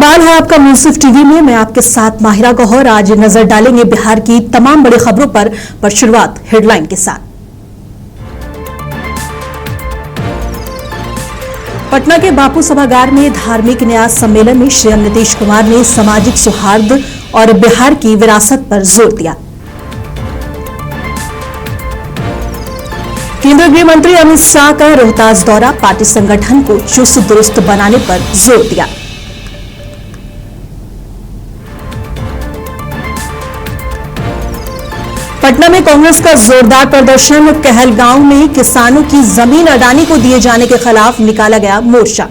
कमाल है आपका मुंसिफ टीवी में। मैं आपके साथ माहिरा गौहर। आज नजर डालेंगे बिहार की तमाम बड़ी खबरों पर शुरुआत हेडलाइन के साथ। पटना के बापू सभागार में धार्मिक न्यास सम्मेलन में सीएम नीतीश कुमार ने सामाजिक सौहार्द और बिहार की विरासत पर जोर दिया। केंद्रीय गृह मंत्री अमित शाह का रोहतास दौरा, पार्टी संगठन को चुस्त दुरुस्त बनाने पर जोर दिया। पटना में कांग्रेस का जोरदार प्रदर्शन, कहलगांव में किसानों की जमीन अडानी को दिए जाने के खिलाफ निकाला गया मोर्चा।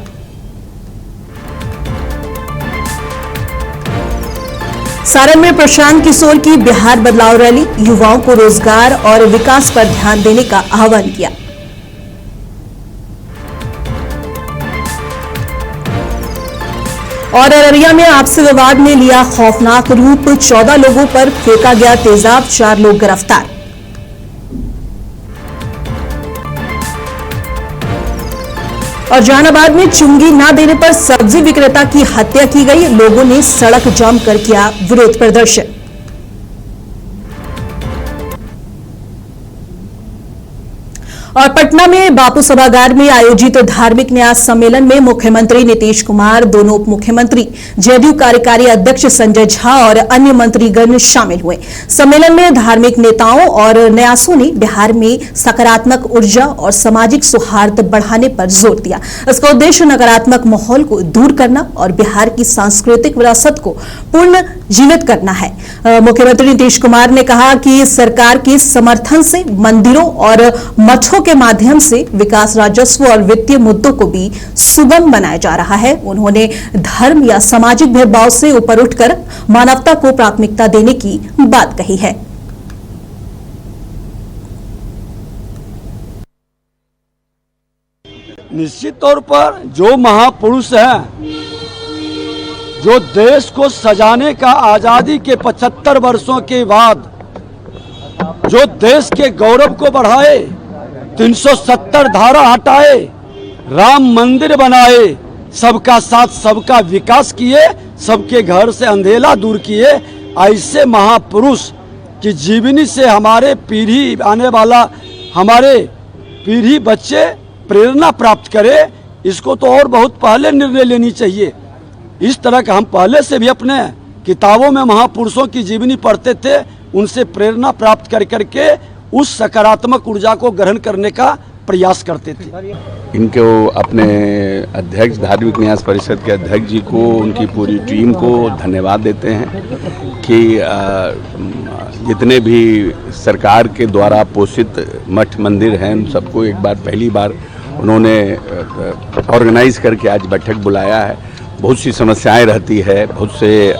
सारण में प्रशांत किशोर की बिहार बदलाव रैली, युवाओं को रोजगार और विकास पर ध्यान देने का आह्वान किया। और अररिया में आपसी विवाद ने लिया खौफनाक रूप, 14 लोगों पर फेंका गया तेजाब, 4 लोग गिरफ्तार। और जहानाबाद में चुंगी न देने पर सब्जी विक्रेता की हत्या की गई, लोगों ने सड़क जाम कर किया विरोध प्रदर्शन। और पटना में बापू सभागार में आयोजित धार्मिक न्यास सम्मेलन में मुख्यमंत्री नीतीश कुमार, दोनों उप मुख्यमंत्री, जदयू कार्यकारी अध्यक्ष संजय झा और अन्य मंत्रीगण शामिल हुए। सम्मेलन में धार्मिक नेताओं और न्यासों ने बिहार में सकारात्मक ऊर्जा और सामाजिक सौहार्द बढ़ाने पर जोर दिया। इसका उद्देश्य नकारात्मक माहौल को दूर करना और बिहार की सांस्कृतिक विरासत को पुनः जीवित करना है। मुख्यमंत्री नीतीश कुमार ने कहा कि सरकार के समर्थन से मंदिरों और मठों के माध्यम से विकास, राजस्व और वित्तीय मुद्दों को भी सुगम बनाया जा रहा है। उन्होंने धर्म या सामाजिक भेदभाव से ऊपर उठकर मानवता को प्राथमिकता देने की बात कही है। निश्चित तौर पर जो महापुरुष हैं, जो देश को सजाने का आजादी के 75 वर्षों के बाद जो देश के गौरव को बढ़ाए, 370 धारा हटाए, राम मंदिर बनाए, सबका साथ सबका विकास किए, सबके घर से अंधेला दूर किए, ऐसे महापुरुष की जीवनी से हमारे पीढ़ी आने वाला हमारे पीढ़ी बच्चे प्रेरणा प्राप्त करे। इसको तो और बहुत पहले निर्णय लेनी चाहिए। इस तरह का हम पहले से भी अपने किताबों में महापुरुषों की जीवनी पढ़ते थे, उनसे प्रेरणा प्राप्त कर करके उस सकारात्मक ऊर्जा को ग्रहण करने का प्रयास करते थे। इनको अपने अध्यक्ष, धार्मिक न्यास परिषद के अध्यक्ष जी को, उनकी पूरी टीम को धन्यवाद देते हैं कि जितने भी सरकार के द्वारा पोषित मठ मंदिर हैं, उन सबको एक बार पहली बार उन्होंने ऑर्गेनाइज करके आज बैठक बुलाया है। बहुत सी समस्याएं रहती है, बहुत से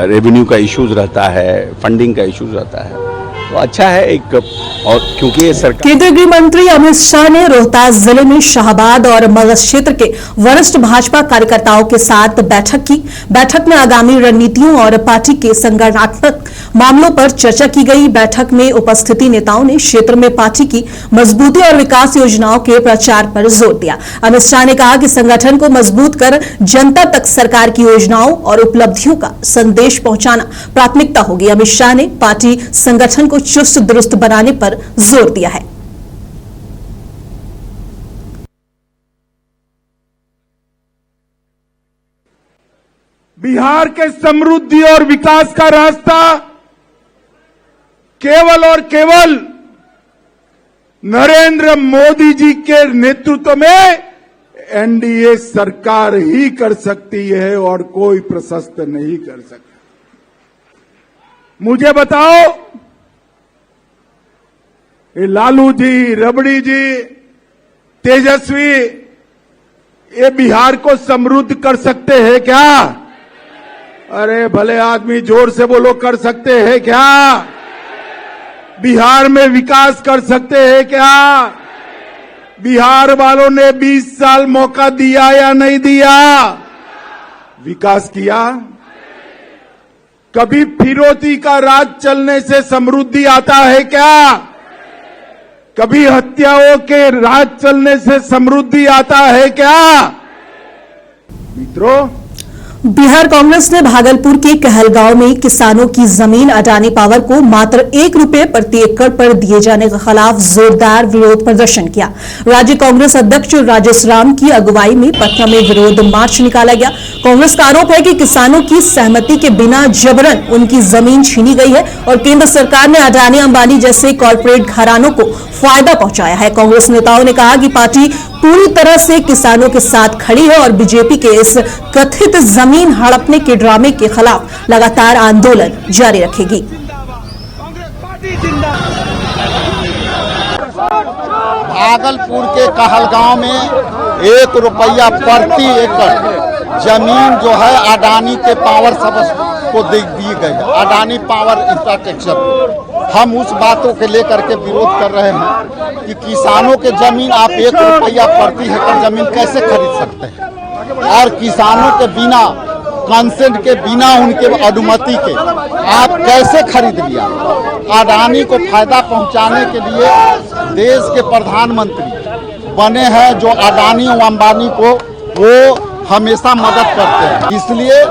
रेवेन्यू का इश्यूज रहता है, फंडिंग का इश्यूज रहता है, तो अच्छा है एक। और क्योंकि ये सरकार, केंद्रीय गृह मंत्री अमित शाह ने रोहतास जिले में शाहबाद और मगध क्षेत्र के वरिष्ठ भाजपा कार्यकर्ताओं के साथ बैठक की। बैठक में आगामी रणनीतियों और पार्टी के संगठनात्मक मामलों पर चर्चा की गई। बैठक में उपस्थित नेताओं ने क्षेत्र में पार्टी की मजबूती और विकास योजनाओं के प्रचार पर जोर दिया। अमित शाह ने कहा कि संगठन को मजबूत कर जनता तक सरकार की योजनाओं और उपलब्धियों का संदेश पहुंचाना प्राथमिकता होगी। अमित शाह ने पार्टी संगठन को चुस्त दुरुस्त बनाने पर जोर दिया है। बिहार के समृद्धि और विकास का रास्ता केवल और केवल नरेंद्र मोदी जी के नेतृत्व में एनडीए सरकार ही कर सकती है और कोई प्रशस्त नहीं कर सकता। मुझे बताओ, ये लालू जी, रबड़ी जी, तेजस्वी, ये बिहार को समृद्ध कर सकते हैं क्या? अरे भले आदमी जोर से बोलो, कर सकते हैं क्या? बिहार में विकास कर सकते हैं क्या? बिहार वालों ने 20 साल मौका दिया या नहीं दिया? विकास किया? कभी फिरौती का राज चलने से समृद्धि आता है क्या? कभी हत्याओं के राज चलने से समृद्धि आता है क्या? मित्रों, बिहार कांग्रेस ने भागलपुर के कहलगांव में किसानों की जमीन अडानी पावर को मात्र ₹1 प्रति एकड़ पर दिए जाने के खिलाफ जोरदार विरोध प्रदर्शन किया। राज्य कांग्रेस अध्यक्ष राजेश राम की अगुवाई में पटना में विरोध मार्च निकाला गया। कांग्रेस का आरोप है कि किसानों की सहमति के बिना जबरन उनकी जमीन छीनी गई है और केंद्र सरकार ने अडानी अंबानी जैसे कॉर्पोरेट घरानों को फायदा पहुंचाया है। कांग्रेस नेताओं ने कहा कि पार्टी पूरी तरह से किसानों के साथ खड़ी है और बीजेपी के इस कथित जमीन हड़पने के ड्रामे के खिलाफ लगातार आंदोलन जारी रखेगी। भागलपुर के कहलगांव में ₹1 प्रति एकड़ जमीन जो है अडानी के पावर सब को दी गई है, अडानी पावर इंफ्रास्ट्रक्चर। हम उस बातों के लेकर के विरोध कर रहे हैं कि किसानों के जमीन आप ₹1 प्रति एकड़ जमीन कैसे खरीद सकते हैं और किसानों के बिना कंसेंट के बिना उनके अनुमति के आप कैसे खरीद लिया। अडानी को फायदा पहुंचाने के लिए देश के प्रधानमंत्री बने हैं जो अडानी और अंबानी को वो हमेशा मदद करते हैं। इसलिए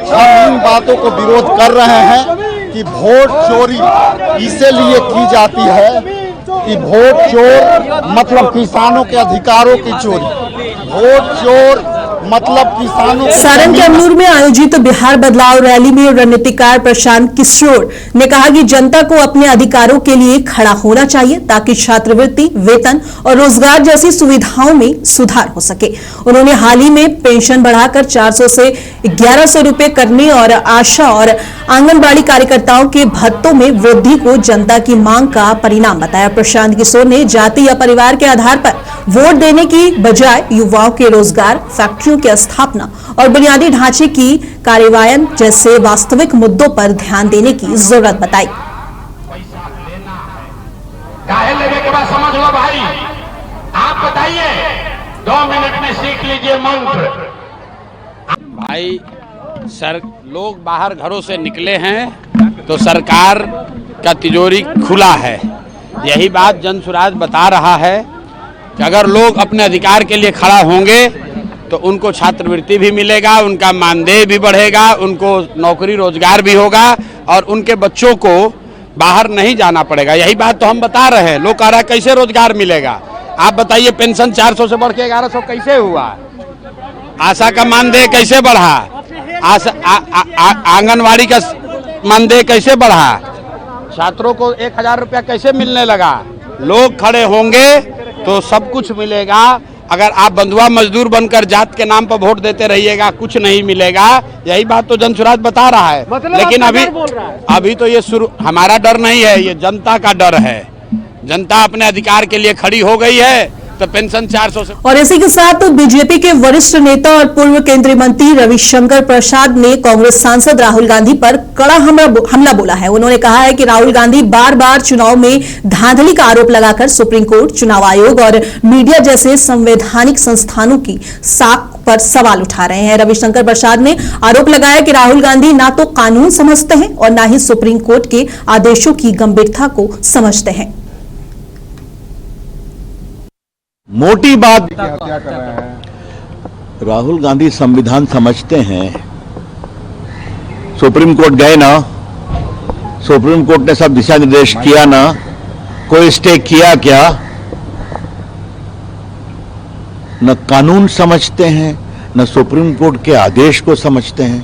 हम इन बातों को विरोध कर रहे हैं कि वोट चोरी इसीलिए की जाती है कि वोट चोर मतलब किसानों के अधिकारों की चोरी, वोट चोर मतलब किसानों। सारण के अमनूर में आयोजित बिहार बदलाव रैली में रणनीतिकार प्रशांत किशोर ने कहा कि जनता को अपने अधिकारों के लिए खड़ा होना चाहिए ताकि छात्रवृत्ति, वेतन और रोजगार जैसी सुविधाओं में सुधार हो सके। उन्होंने हाल ही में पेंशन बढ़ाकर 400 से 1100 रुपए करने और आशा और आंगनबाड़ी कार्यकर्ताओं के भत्तों में वृद्धि को जनता की मांग का परिणाम बताया। प्रशांत किशोर ने जाति या परिवार के आधार पर वोट देने की बजाय युवाओं के रोजगार, फैक्ट्रियों की स्थापना और बुनियादी ढांचे की कार्यान्वयन जैसे वास्तविक मुद्दों पर ध्यान देने की जरूरत बताई। लेने के बाद समझ लो भाई, आप बताइए 2 मिनट में सीख लीजिए मंत्र। भाई सर लोग बाहर घरों से निकले हैं तो सरकार का तिजोरी खुला है। यही बात जनसुराज बता रहा है कि अगर लोग अपने अधिकार के लिए खड़ा होंगे तो उनको छात्रवृत्ति भी मिलेगा, उनका मानदेय भी बढ़ेगा, उनको नौकरी रोजगार भी होगा और उनके बच्चों को बाहर नहीं जाना पड़ेगा। यही बात तो हम बता रहे हैं। लोग कह रहा है कैसे रोजगार मिलेगा। आप बताइए पेंशन 400 से बढ़ के 1100 कैसे हुआ, आशा का मानदेय कैसे बढ़ा, आंगनवाड़ी का मानदेय कैसे बढ़ा, छात्रों को 1000 रुपया कैसे मिलने लगा। लोग खड़े होंगे तो सब कुछ मिलेगा। अगर आप बंधुआ मजदूर बनकर जात के नाम पर वोट देते रहिएगा कुछ नहीं मिलेगा। यही बात तो जनसुराज बता रहा है। लेकिन अभी तो ये शुरू, हमारा डर नहीं है, ये जनता का डर है। जनता अपने अधिकार के लिए खड़ी हो गई है तो पेंशन 400 से। और इसी के साथ बीजेपी के वरिष्ठ नेता और पूर्व केंद्रीय मंत्री रविशंकर प्रसाद ने कांग्रेस सांसद राहुल गांधी पर कड़ा हमला बोला है। उन्होंने कहा है कि राहुल गांधी बार बार चुनाव में धांधली का आरोप लगाकर सुप्रीम कोर्ट, चुनाव आयोग और मीडिया जैसे संवैधानिक संस्थानों की साख पर सवाल उठा रहे हैं। रविशंकर प्रसाद ने आरोप लगाया कि राहुल गांधी ना तो कानून समझते हैं और ना ही सुप्रीम कोर्ट के आदेशों की गंभीरता को समझते हैं। मोटी बात, राहुल गांधी संविधान समझते हैं। सुप्रीम कोर्ट गए ना, सुप्रीम कोर्ट ने सब दिशा निर्देश किया ना, कोई स्टे किया क्या? न कानून समझते हैं न सुप्रीम कोर्ट के आदेश को समझते हैं,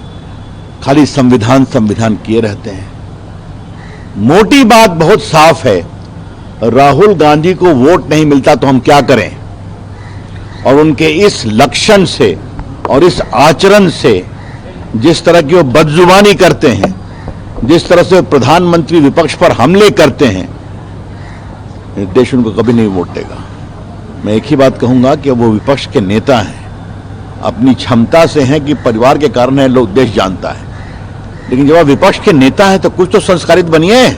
खाली संविधान किए रहते हैं। मोटी बात बहुत साफ है, राहुल गांधी को वोट नहीं मिलता तो हम क्या करें। और उनके इस लक्षण से और इस आचरण से, जिस तरह की वो बदजुबानी करते हैं, जिस तरह से प्रधानमंत्री विपक्ष पर हमले करते हैं, देश उनको कभी नहीं वोट देगा। मैं एक ही बात कहूंगा कि वो विपक्ष के नेता हैं, अपनी क्षमता से हैं कि परिवार के कारण है, लोग देश जानता है। लेकिन जब आप विपक्ष के नेता हैं तो कुछ तो संस्कारित बनिए,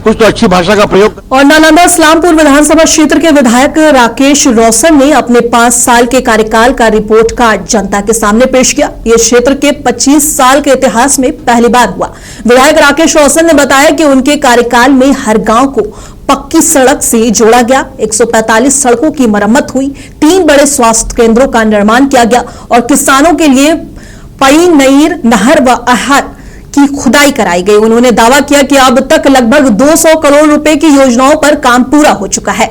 कुछ तो अच्छी भाषा का प्रयोग। और नालंदा इस्लामपुर विधानसभा क्षेत्र के विधायक राकेश रोशन ने अपने 5 साल के कार्यकाल का रिपोर्ट कार्ड जनता के सामने पेश किया। ये क्षेत्र के 25 साल के इतिहास में पहली बार हुआ। विधायक राकेश रोशन ने बताया कि उनके कार्यकाल में हर गांव को पक्की सड़क से जोड़ा गया, 145 सड़कों की मरम्मत हुई, 3 बड़े स्वास्थ्य केंद्रों का निर्माण किया गया और किसानों के लिए पई नईर नहर व आहर की खुदाई कराई गई। उन्होंने दावा किया कि अब तक लगभग 200 करोड़ रुपए की योजनाओं पर काम पूरा हो चुका है।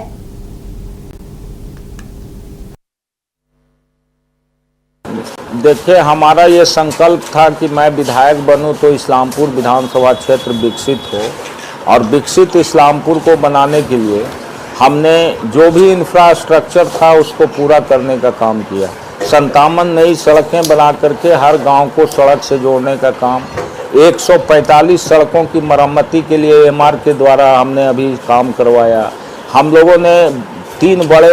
देखिए, हमारा ये संकल्प था कि मैं विधायक बनूं तो इस्लामपुर विधानसभा क्षेत्र विकसित हो, और विकसित इस्लामपुर को बनाने के लिए हमने जो भी इंफ्रास्ट्रक्चर था उसको पूरा करने का काम किया। 57 नई सड़कें बना करके हर गांव को सड़क से जोड़ने का काम, 145 सड़कों की मरम्मती के लिए एमआर के द्वारा हमने अभी काम करवाया। हम लोगों ने 3 बड़े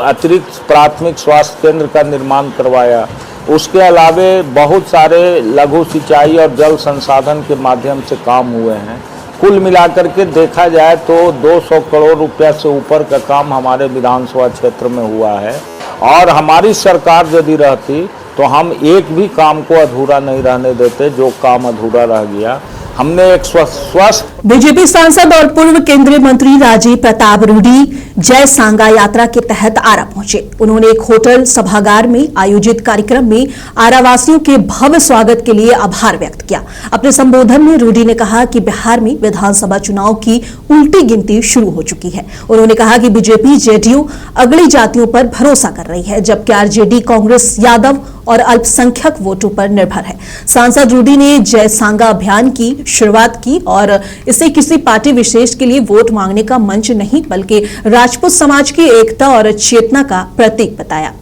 अतिरिक्त प्राथमिक स्वास्थ्य केंद्र का निर्माण करवाया। उसके अलावे बहुत सारे लघु सिंचाई और जल संसाधन के माध्यम से काम हुए हैं। कुल मिलाकर के देखा जाए तो 200 करोड़ रुपया से ऊपर का काम हमारे विधानसभा क्षेत्र में हुआ है, और हमारी सरकार यदि रहती तो हम एक भी काम को अधूरा नहीं रहने देते। जो काम अधूरा रह गया हमने एक स्वस्थ। बीजेपी सांसद और पूर्व केंद्रीय मंत्री राजीव प्रताप रूडी जय सांगा यात्रा के तहत आरा पहुंचे। उन्होंने एक होटल सभागार में आयोजित कार्यक्रम में आरावासियों के भव्य स्वागत के लिए आभार व्यक्त किया। अपने संबोधन में रूडी ने कहा कि बिहार में विधानसभा चुनाव की उल्टी गिनती शुरू हो चुकी है। उन्होंने कहा कि बीजेपी जेडीयू अगली जातियों पर भरोसा कर रही है, जबकि आरजेडी कांग्रेस यादव और अल्पसंख्यक वोटों पर निर्भर है। सांसद रूडी ने जय सांगा अभियान की शुरुआत की और इसे किसी पार्टी विशेष के लिए वोट मांगने का मंच नहीं बल्कि राजपूत समाज की एकता और चेतना का प्रतीक बताया।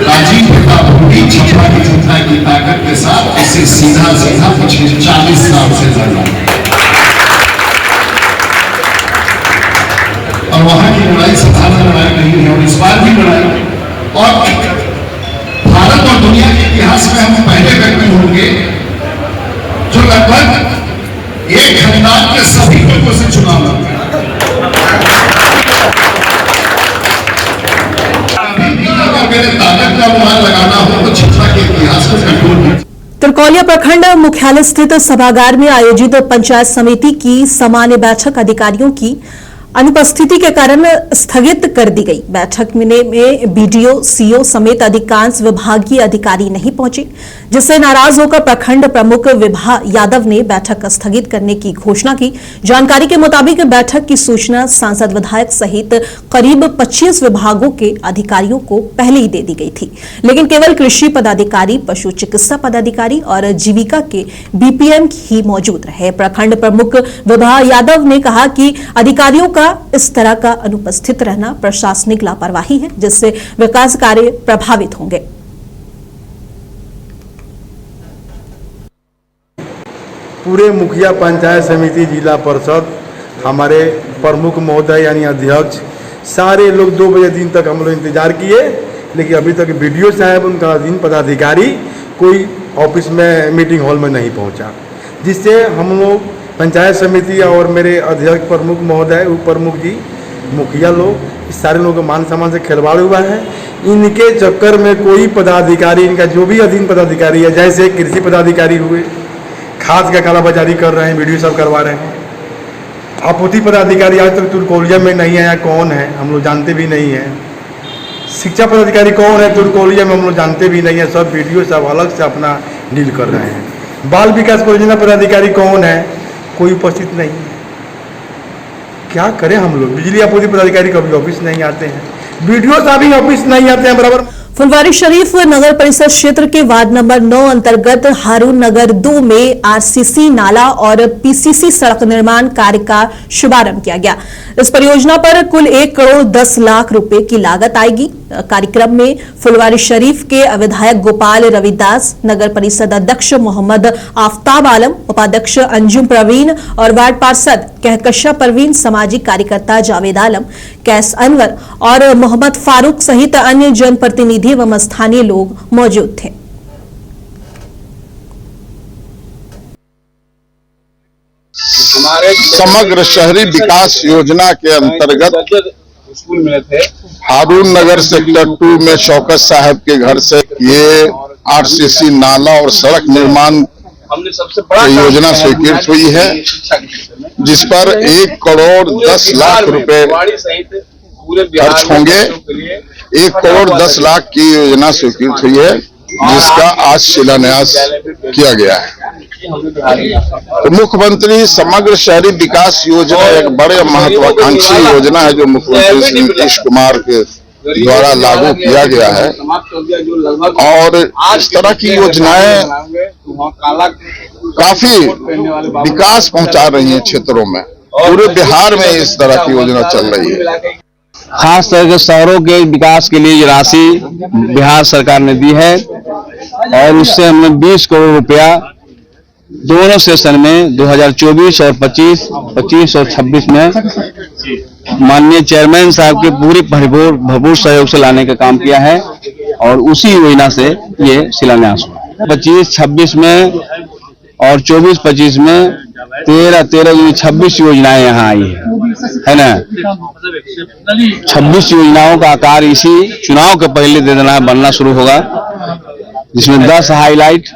राजीव प्रताप रूडी छपरा की जनता की ताकत के साथ इसे सीधा पिछले 40 साल से लड़ रहा है, और वहां की लड़ाई साधारण लड़ाई नहीं है, और इस बार भी लड़ाई। और भारत और दुनिया के इतिहास में हम पहले व्यक्ति होंगे जो लगभग एक खानदान के सभी लोगों से चुनाव लड़ते हैं। अभी भी अगर मेरे ताकत का अनुमान लगाना हो तो छपरा के इतिहास को कंट्रोल। तुरकौलिया प्रखंड मुख्यालय स्थित सभागार में आयोजित पंचायत समिति की सामान्य बैठक अधिकारियों की अनुपस्थिति के कारण स्थगित कर दी गई। बैठक में बीडीओ, सीओ समेत अधिकांश विभागीय अधिकारी नहीं पहुंचे, जिससे नाराज होकर प्रखंड प्रमुख विभा यादव ने बैठक स्थगित करने की घोषणा की। जानकारी के मुताबिक बैठक की सूचना सांसद, विधायक सहित करीब 25 विभागों के अधिकारियों को पहले ही दे दी गई थी, लेकिन केवल कृषि पदाधिकारी, पशु चिकित्सा पदाधिकारी और जीविका के बीपीएम ही मौजूद रहे। प्रखंड प्रमुख विभा यादव ने कहा कि अधिकारियों का इस तरह का अनुपस्थित रहना प्रशासनिक लापरवाही है, जिससे विकास कार्य प्रभावित होंगे। पूरे मुखिया पंचायत समिति, जिला परिषद, हमारे प्रमुख महोदय यानी अध्यक्ष, सारे लोग 2 बजे दिन तक हम लोग इंतजार किए, लेकिन अभी तक बीडीओ साहब, उनका अधीन पदाधिकारी कोई ऑफिस में मीटिंग हॉल में नहीं पहुंचा, जिससे हम लोग पंचायत समिति और मेरे अध्यक्ष प्रमुख महोदय, उप प्रमुख जी, मुखिया लोग, इस सारे लोगों के मान सम्मान से खिलवाड़ हुआ है। इनके चक्कर में कोई पदाधिकारी, इनका जो भी अधीन पदाधिकारी है, जैसे कृषि पदाधिकारी हुए, खाद का कालाबाजारी कर रहे हैं, वीडियो सब करवा रहे हैं। आपूर्ति पदाधिकारी आज तक तुरकौलिया में नहीं आया, कौन है हम लोग जानते भी नहीं है। शिक्षा पदाधिकारी कौन है तुरकौलिया में हम लोग जानते भी नहीं है, सब वीडियो सब अलग से अपना डील कर रहे हैं। बाल विकास परियोजना पदाधिकारी कौन है, कोई उपस्थित नहीं है। क्या करें हम लोग? बिजली आपूर्ति पदाधिकारी कभी ऑफिस नहीं आते हैं, वीडियो साहब भी ऑफिस नहीं आते हैं बराबर। फुलवारी शरीफ नगर परिषद क्षेत्र के वार्ड नंबर 9 अंतर्गत हारून नगर 2 में आरसीसी नाला और पीसीसी सड़क निर्माण कार्य का शुभारंभ किया गया। इस परियोजना पर कुल 1 करोड़ 10 लाख रुपए की लागत आएगी। कार्यक्रम में फुलवारी शरीफ के विधायक गोपाल रविदास, नगर परिषद अध्यक्ष मोहम्मद आफ्ताब आलम, उपाध्यक्ष अंजुम प्रवीण और वार्ड पार्षद कहकशा परवीन, सामाजिक कार्यकर्ता जावेद आलम, कैस अनवर और मोहम्मद फारूक सहित अन्य जनप्रतिनिधि एवं स्थानीय लोग मौजूद थे। समग्र शहरी विकास योजना के अंतर्गत स्कूल में थे, हारून नगर सेक्टर 2 में शौकत साहब के घर से ये आरसीसी नाला और सड़क निर्माण योजना स्वीकृत हुई है, जिस पर 1 करोड़ 10 लाख रुपए खर्च होंगे। 1,10,00,000 की योजना स्वीकृत हुई है, जिसका आज शिलान्यास किया गया है। तो मुख्यमंत्री समग्र शहरी विकास योजना एक बड़े महत्वाकांक्षी योजना है जो मुख्यमंत्री श्री नीतीश कुमार के द्वारा लागू किया गया है, और इस तरह की योजनाएं काफी विकास पहुंचा रही हैं क्षेत्रों में। पूरे बिहार में इस तरह की योजना चल रही है। खास तरह के शहरों के विकास के लिए ये राशि बिहार सरकार ने दी है, और उससे हमने 20 करोड़ रुपया दोनों सेशन में 2024 और 25 और 26 में माननीय चेयरमैन साहब के पूरे भरपूर सहयोग से लाने का काम किया है, और उसी योजना से ये शिलान्यास हुआ। 25-26 में और 24-25 में 13-26 योजनाएं यहाँ आई है ना। 26 योजनाओं का आकार इसी चुनाव के पहले दे देना बनना शुरू होगा, जिसमें 10 हाईलाइट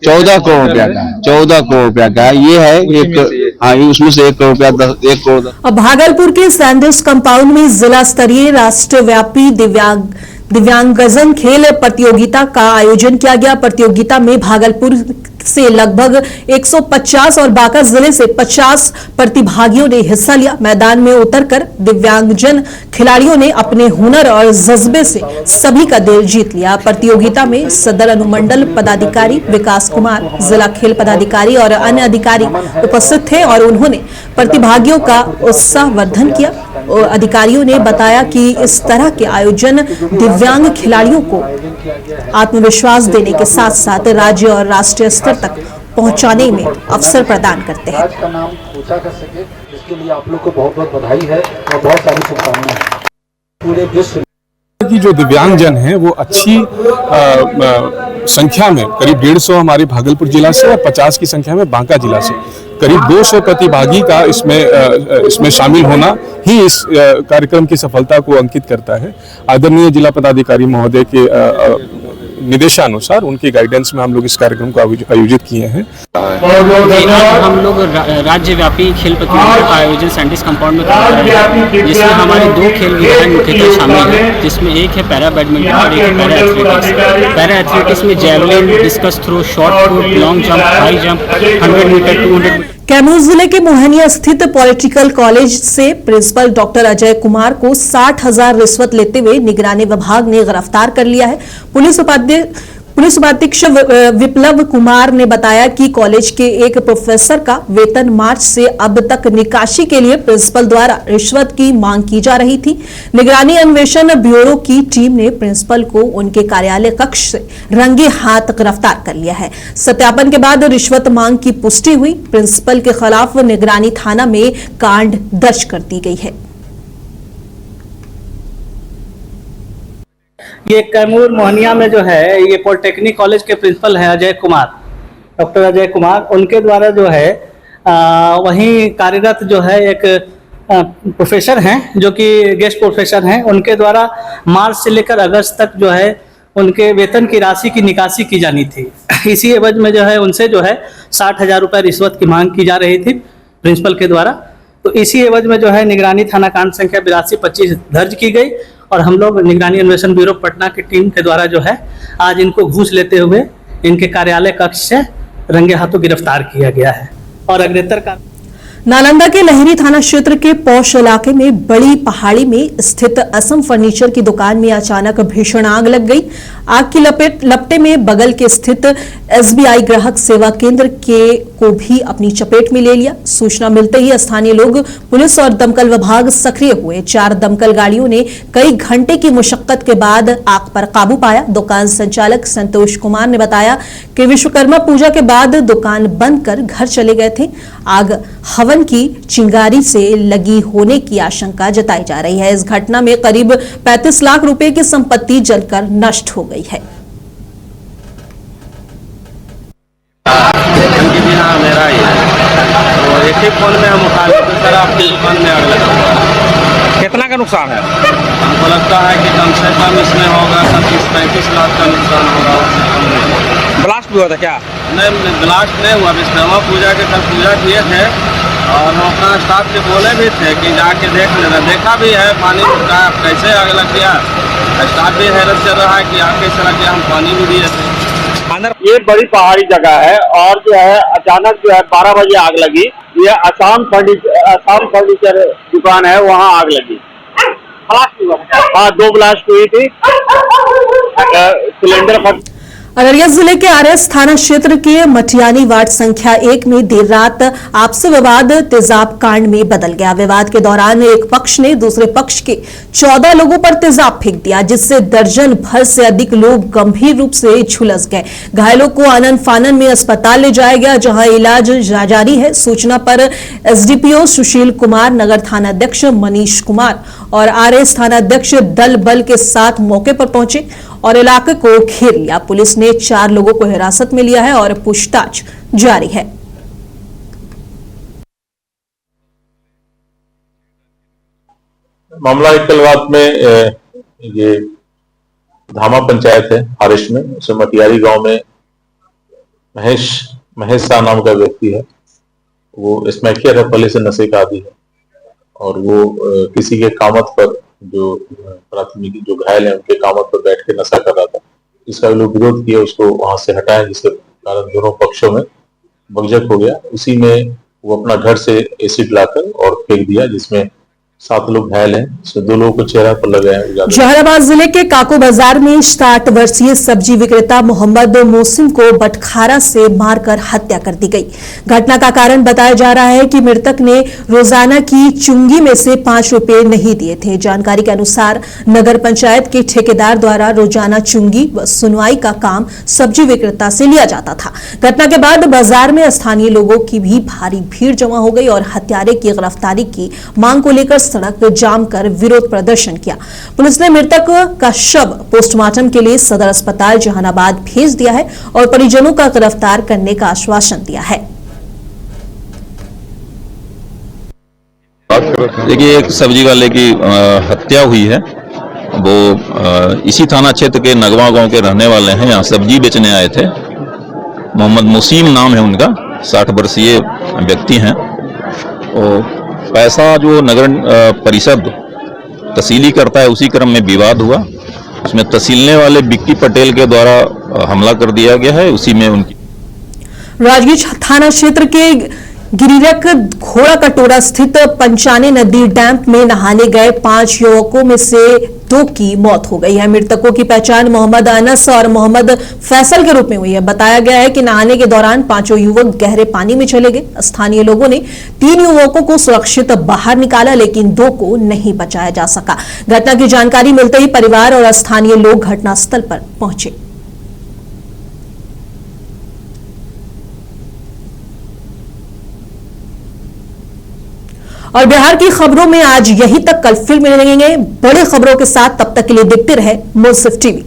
14 करोड़ रुपया का है। 14 करोड़ रुपया का ये है एक, हाँ उसमें से 1 करोड़ रुपया 1 करोड़। अब भागलपुर के सैंडर्स कंपाउंड में जिला स्तरीय राष्ट्रव्यापी दिव्यांगजन खेल प्रतियोगिता का आयोजन किया गया। प्रतियोगिता में भागलपुर से लगभग 150 और बांका जिले से 50 प्रतिभागियों ने हिस्सा लिया। मैदान में उतरकर दिव्यांगजन खिलाड़ियों ने अपने हुनर और जज्बे से सभी का दिल जीत लिया। प्रतियोगिता में सदर अनुमंडल पदाधिकारी विकास कुमार, जिला खेल पदाधिकारी और अन्य अधिकारी उपस्थित थे और उन्होंने प्रतिभागियों का उत्साहवर्धन किया। अधिकारियों ने बताया कि इस तरह के आयोजन दिव्यांग खिलाड़ियों को आत्मविश्वास देने के साथ साथ राज्य और राष्ट्रीय स्तर तक पहुंचाने में अवसर प्रदान करते हैं। आज का नाम ऊंचा कर सके, इसके लिए आप लोग को बहुत बहुत बधाई है और बहुत सारी शुभकामनाएं। पूरे विश्व की जो दिव्यांगजन हैं वो अच्छी संख्या में करीब 150 हमारे भागलपुर जिला से और 50 की संख्या में बांका जिला से करीब 200 प्रतिभागी का इसमें शामिल होना ही इस कार्यक्रम की सफलता को अंकित करता है। आदरणीय जिला पदाधिकारी महोदय के निर्देशानुसार उनके गाइडेंस में हम लोग इस कार्यक्रम को आयोजित किए हैं। हम लोग राज्यव्यापी खेल प्रतियोगिता का आयोजन सैंडर्स कंपाउंड में कर रहे हैं, जिसमें हमारे 2 खेल विधायक मुख्यतः शामिल हैं, जिसमें एक है पैरा बैडमिंटन और एक है पैरा एथलेटिक्स। पैरा एथलेटिक्स में javelin, discus throw, short put, long jump, high jump, 100 metre, 200 metre. Kaimur जिले के मोहनिया स्थित पॉलिटिकल कॉलेज से प्रिंसिपल डॉक्टर अजय कुमार को 60,000 रिश्वत लेते हुए निगरानी विभाग ने गिरफ्तार कर लिया है। पुलिस उपाधीक्षक विप्लव कुमार ने बताया कि कॉलेज के एक प्रोफेसर का वेतन मार्च से अब तक निकासी के लिए प्रिंसिपल द्वारा रिश्वत की मांग की जा रही थी। निगरानी अन्वेषण ब्यूरो की टीम ने प्रिंसिपल को उनके कार्यालय कक्ष से रंगे हाथ गिरफ्तार कर लिया है। सत्यापन के बाद रिश्वत मांग की पुष्टि हुई। प्रिंसिपल के खिलाफ निगरानी थाना में कांड दर्ज कर दी गई है। ये कैमूर मोहनिया में जो है ये पॉलिटेक्निक कॉलेज के प्रिंसिपल है अजय कुमार, डॉक्टर अजय कुमार, उनके द्वारा जो है वहीं कार्यरत जो है एक प्रोफेसर हैं जो कि गेस्ट प्रोफेसर हैं, उनके द्वारा मार्च से लेकर अगस्त तक जो है उनके वेतन की राशि की निकासी की जानी थी। इसी एवज में जो है उनसे जो है 60,000 रुपये रिश्वत की मांग की जा रही थी प्रिंसिपल के द्वारा। तो इसी एवज में जो है निगरानी थाना कांड संख्या 8225 दर्ज की गई और हम लोग निगरानी अन्वेषण ब्यूरो पटना की टीम के द्वारा जो है आज इनको घूस लेते हुए इनके कार्यालय कक्ष से रंगे हाथों गिरफ्तार किया गया है और अग्रेतर का। नालंदा के लहरी थाना क्षेत्र के पौष इलाके में बड़ी पहाड़ी में स्थित असम फर्नीचर की दुकान में अचानक भीषण आग लग गई। आग की लपटे में बगल के स्थित एसबीआई ग्राहक सेवा केंद्र को भी अपनी चपेट में ले लिया। सूचना मिलते ही स्थानीय लोग, पुलिस और दमकल विभाग सक्रिय हुए। 4 दमकल गाड़ियों ने कई घंटे की मुशक्कत के बाद आग पर काबू पाया। दुकान संचालक संतोष कुमार ने बताया कि विश्वकर्मा पूजा के बाद दुकान बंद कर घर चले गए थे। आग हवन की चिंगारी से लगी होने की आशंका जताई जा रही है। इस घटना में करीब 35 लाख रुपए की संपत्ति जलकर नष्ट हो गई है। मेरा ही तो एक ही फोन में हम उठा लेते सर आपकी दुकान में आग लगा हुआ है। कितना का नुकसान है? हमको लगता है कि कम से कम इसमें होगा 35 लाख का नुकसान होगा। ब्लास्ट भी हुआ था क्या? नहीं, ब्लास्ट नहीं हुआ। विश्वकर्मा पूजा के कल पूजा किए थे और हम अपना स्टाफ से बोले भी थे कि जाके देख लेना। देखा भी है पानी का कैसे आग लग गया। स्टाफ भी हैरत चल रहा है कि आके सड़क के हम पानी भी दिए थे। ये बड़ी पहाड़ी जगह है और जो है अचानक जो है 12 बजे आग लगी। ये आसाम फर्नीचर दुकान है, वहाँ आग लगी। हाँ, 2 ब्लास्ट हुई थी। सिलेंडर अररिया जिले के आरएस थाना क्षेत्र के मटियानी वार्ड संख्या 1 में देर रात आपसी विवाद तेजाब कांड में बदल गया। विवाद के दौरान एक पक्ष ने दूसरे पक्ष के 14 लोगों पर तेजाब फेंक दिया, जिससे दर्जन भर से अधिक लोग गंभीर रूप से झुलस गए। घायलों को आनन फानन में अस्पताल ले जाया गया, जहां इलाज जारी है। सूचना पर एसडीपीओ सुशील कुमार, नगर थानाध्यक्ष मनीष कुमार और आरएस थानाध्यक्ष दल बल के साथ मौके पर पहुंचे और इलाके को घेर लिया। पुलिस ने 4 लोगों को हिरासत में लिया है और पूछताछ जारी है। मामला एक कल रात में ये धामा पंचायत है हारिश में, उसे मटियारी गांव में महेश शाह नाम का व्यक्ति है। वो स्मैकियर है, पहले से नशे का आदी है और वो किसी के कामत पर जो प्राथमिक जो घायल है उनके कामत पर बैठ के नशा कर रहा था। इसका लोग विरोध किया, उसको वहां से हटाया, जिसके कारण दोनों पक्षों में बकझक हो गया। उसी में वो अपना घर से एसिड लाकर और फेंक दिया, जिसमें 7 लोग घायल हैं। इसमें 2 लोगों को चेहरा पर लगे हैं। जहानाबाद जिले के काको बाजार में 60 वर्षीय सब्जी विक्रेता मोहम्मद मोसिम को बटखारा से मारकर हत्या कर दी गई। घटना का कारण बताया जा रहा है कि मृतक ने रोजाना की चुंगी में से 5 रुपए नहीं दिए थे। जानकारी के अनुसार नगर पंचायत के ठेकेदार द्वारा रोजाना चुंगी व सुनवाई का काम सब्जी विक्रेता से लिया जाता था। घटना के बाद बाजार में स्थानीय लोगों की भी भारी भीड़ जमा हो गई और हत्यारे की गिरफ्तारी की मांग को लेकर सड़क जाम कर विरोध प्रदर्शन किया। पुलिस ने मृतक का शव पोस्टमार्टम के लिए सदर अस्पताल जहानाबाद भेज दिया है और परिजनों का गिरफ्तार करने का आश्वासन दिया है। देखिए, एक सब्जी वाले की हत्या हुई है। वो इसी थाना क्षेत्र के नगवा गांव के रहने वाले हैं। यहाँ सब्जी बेचने आए थे। मोहम्मद मुसीम नाम है उनका, 60 वर्षीय व्यक्ति हैं। और पैसा जो नगर परिषद तहसीली करता है, उसी क्रम में विवाद हुआ। उसमें तहसीलने वाले बिक्की पटेल के द्वारा हमला कर दिया गया है। उसी में उनकी राजगीर थाना क्षेत्र के गिरिरक घोड़ा कटोरा स्थित पंचाने नदी डैम में नहाने गए 5 युवकों में से 2 की मौत हो गई है। मृतकों की पहचान मोहम्मद अनस और मोहम्मद फैसल के रूप में हुई है। बताया गया है कि नहाने के दौरान 5 युवक गहरे पानी में चले गए। स्थानीय लोगों ने 3 युवकों को सुरक्षित बाहर निकाला, लेकिन 2 को नहीं बचाया जा सका। घटना की जानकारी मिलते ही परिवार और स्थानीय लोग घटनास्थल पर पहुंचे। और बिहार की खबरों में आज यहीं तक। कल फिर मिलेंगे बड़ी खबरों के साथ। तब तक के लिए देखते रहे मुंसिफ टीवी।